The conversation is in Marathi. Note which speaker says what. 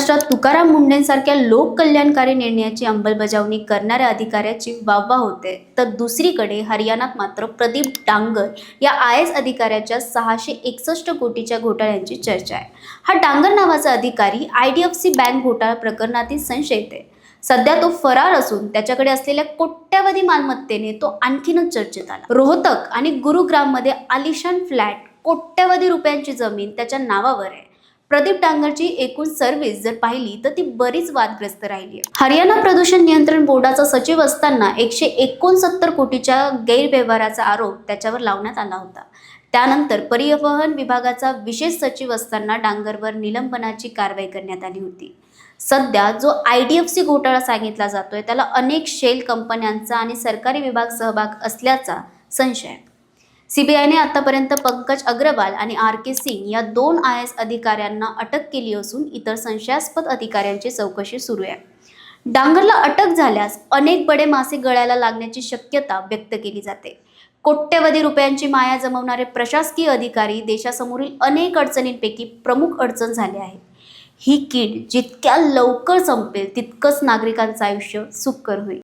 Speaker 1: महाराष्ट्रात तुकाराम मुंढेंसारख्या लोककल्याणकारी निर्णयाची अंमलबजावणी करणाऱ्या अधिकाऱ्याची वाहवा होते, तर दुसरीकडे हरियाणात मात्र प्रदीप डांगर या IAS अधिकाऱ्याच्या 661 कोटीच्या घोटाळ्यांची चर्चा आहे। हा डांगर नावाचा अधिकारी IDFC बँक घोटाळा प्रकरणातील संशयित आहे। सध्या तो फरार असून त्याच्याकडे असलेल्या कोट्यवधी मालमत्तेने तो आणखीनच चर्चेत आला। रोहतक आणि गुरुग्राममध्ये आलिशान फ्लॅट, कोट्यवधी रुपयांची जमीन त्याच्या नावावर आहे। प्रदीप डांगरची एकूण सर्व्हिस जर पाहिली तर ती बरीच वादग्रस्त राहिली आहे। हरियाणा प्रदूषण नियंत्रण बोर्डाचा सचिव असताना 169 कोटीच्या गैरव्यवहाराचा आरोप त्याच्यावर लावण्यात आला होता। त्यानंतर परिवहन विभागाचा विशेष सचिव असताना डांगरवर निलंबनाची कारवाई करण्यात आली होती। सध्या जो IDFC घोटाळा सांगितला जातोय त्याला अनेक शेल कंपन्यांचा आणि सरकारी विभाग सहभाग असल्याचा संशय आहे। CBIने आतापर्यंत पंकज अग्रवाल आणि RK सिंग या 2 IAS अधिकाऱ्यांना अटक केली असून इतर संशयास्पद अधिकाऱ्यांची चौकशी सुरू आहे। डांगरला अटक झाल्यास अनेक बडे मासे गळ्याला लागण्याची शक्यता व्यक्त केली जाते। कोट्यवधी रुपयांची माया जमवणारे प्रशासकीय अधिकारी देशासमोरील अनेक अडचणींपैकी प्रमुख अडचण झाले आहे। ही कीड जितक्या लवकर संपेल तितकंच नागरिकांचं आयुष्य सुखकर होईल।